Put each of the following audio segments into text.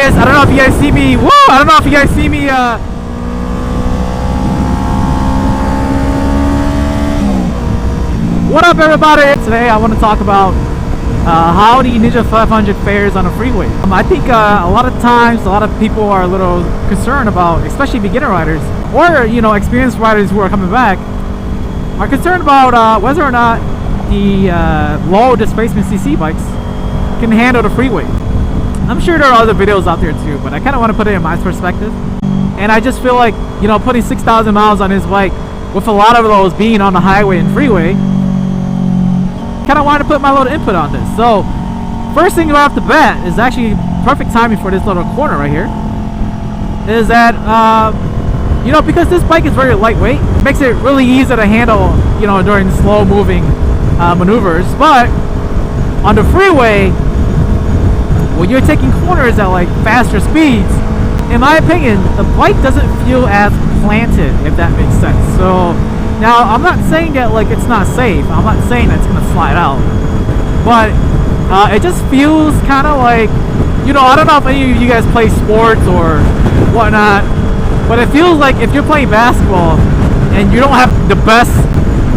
yes, I don't know if you guys see me. Woo! I don't know if you guys see me. What up, everybody? Today I want to talk about how the Ninja 500 fares on a freeway. I think a lot of times, a lot of people are a little concerned about, especially beginner riders or experienced riders who are coming back, are concerned about whether or not the low displacement CC bikes can handle the freeway. I'm sure there are other videos out there too, but I kind of want to put it in my perspective. And I just feel like, putting 6,000 miles on his bike, with a lot of those being on the highway and freeway, kind of wanted to put my little input on this. So, first thing right off the bat is actually perfect timing for this little corner right here. Is that, because this bike is very lightweight, it makes it really easy to handle, during slow moving maneuvers. But on the freeway, when you're taking corners at like faster speeds, in my opinion, the bike doesn't feel as planted, if that makes sense. So now I'm not saying that like it's not safe. I'm not saying that it's gonna slide out, but it just feels kind of like, I don't know if any of you guys play sports or whatnot, but it feels like if you're playing basketball and you don't have the best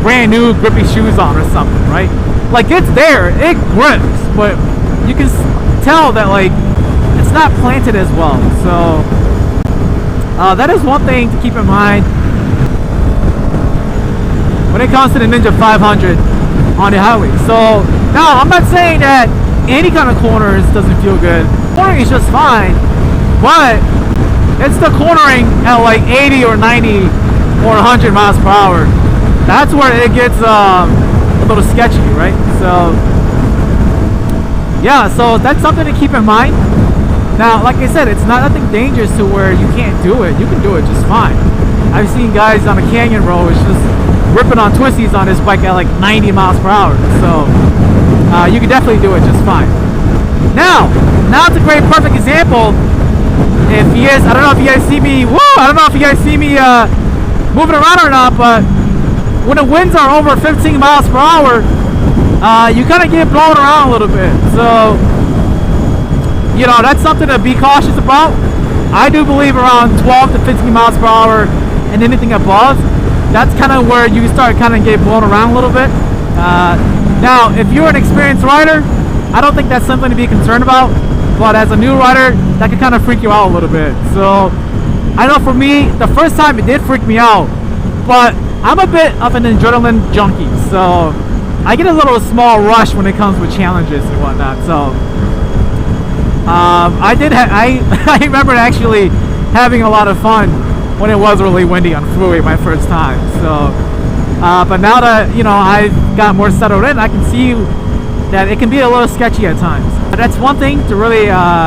brand new grippy shoes on or something, right? Like it's there, it grips, but you can tell that like it's not planted as well. So that is one thing to keep in mind when it comes to the Ninja 500 on the highway. So now I'm not saying that any kind of corners doesn't feel good. Cornering is just fine, but it's the cornering at like 80 or 90 or 100 miles per hour. That's where it gets a little sketchy, right? So yeah, so that's something to keep in mind. Now, like I said, it's not nothing dangerous to where you can't do it. You can do it just fine. I've seen guys on a canyon road just ripping on twisties on his bike at like 90 miles per hour. So you can definitely do it just fine. Now it's a great perfect example. If you guys, I don't know if you guys see me. Woo! I don't know if you guys see me moving around or not, but when the winds are over 15 miles per hour, you kind of get blown around a little bit. So that's something to be cautious about. I do believe around 12 to 15 miles per hour and anything above, that's kind of where you start kind of get blown around a little bit. Now, if you're an experienced rider, I don't think that's something to be concerned about. But as a new rider, that can kind of freak you out a little bit. So I know for me, the first time it did freak me out, but I'm a bit of an adrenaline junkie. So I get a little small rush when it comes with challenges and whatnot. So I remember actually having a lot of fun when it was really windy on freeway my first time. So but now that I've got more settled in, I can see that it can be a little sketchy at times. But that's one thing to really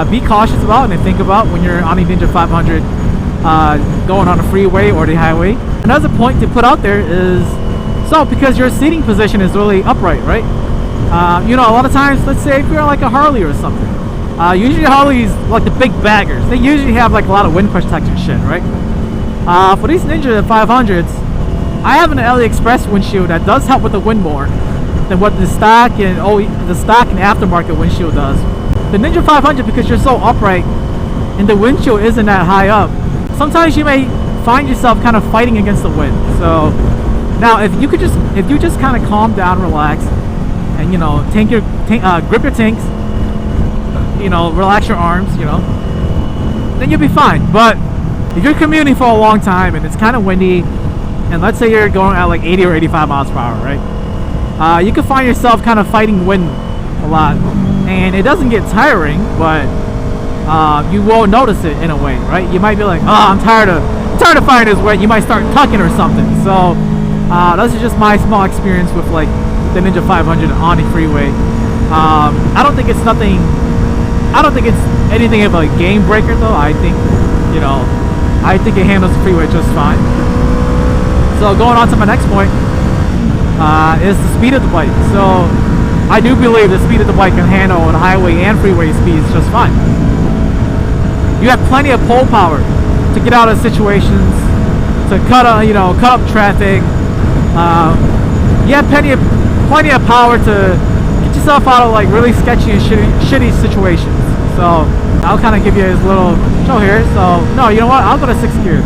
be cautious about and think about when you're on a Ninja 500 going on the freeway or the highway. Another point to put out there is, so because your seating position is really upright, right? A lot of times, let's say if you're like a Harley or something, usually Harleys, like the big baggers, they usually have like a lot of wind protection shit, right? For these Ninja 500s, I have an AliExpress windshield that does help with the wind more than what the stock and aftermarket windshield does. The Ninja 500, because you're so upright and the windshield isn't that high up, sometimes you may find yourself kind of fighting against the wind. So now if you just kind of calm down, relax, and grip your tanks, relax your arms, then you'll be fine. But if you're commuting for a long time and it's kind of windy, and let's say you're going at like 80 or 85 miles per hour, right? You can find yourself kind of fighting wind a lot, and it doesn't get tiring, but you will notice it in a way, right? You might be like, oh, I'm tired of fighting this wind. You might start tucking or something. So this is just my small experience with like the Ninja 500 on the freeway. I don't think it's anything of a game breaker though. I think it handles the freeway just fine. So going on to my next point is the speed of the bike. So I do believe the speed of the bike can handle the highway and freeway speeds just fine. You have plenty of pull power to get out of situations, to cut up traffic. You have plenty of power to get yourself out of like really sketchy and shitty situations. So I'll kind of give you his little show here. So, no, you know what? I'll go to 6th gear.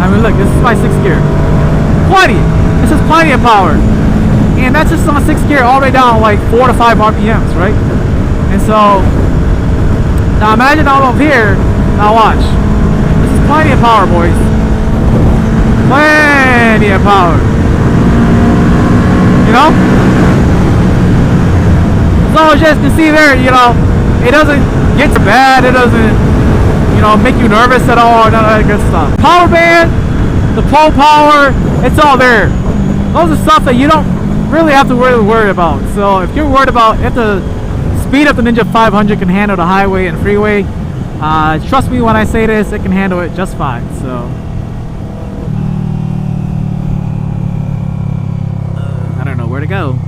I mean, look, this is my 6th gear. Plenty. This is plenty of power. And that's just on 6th gear all the way down like 4 to 5 RPMs, right? And so, now imagine all over here. Now watch. This is plenty of power, boys. Plenty of power. You know? So as you guys can see there, you know, it doesn't get too bad. It doesn't, you know, make you nervous at all. None of that good stuff. Power band, the pole power, it's all there. Those are stuff that you don't really have to really worry about. So if you're worried about if the speed of the Ninja 500 can handle the highway and freeway, trust me when I say this, it can handle it just fine. So I don't know where to go.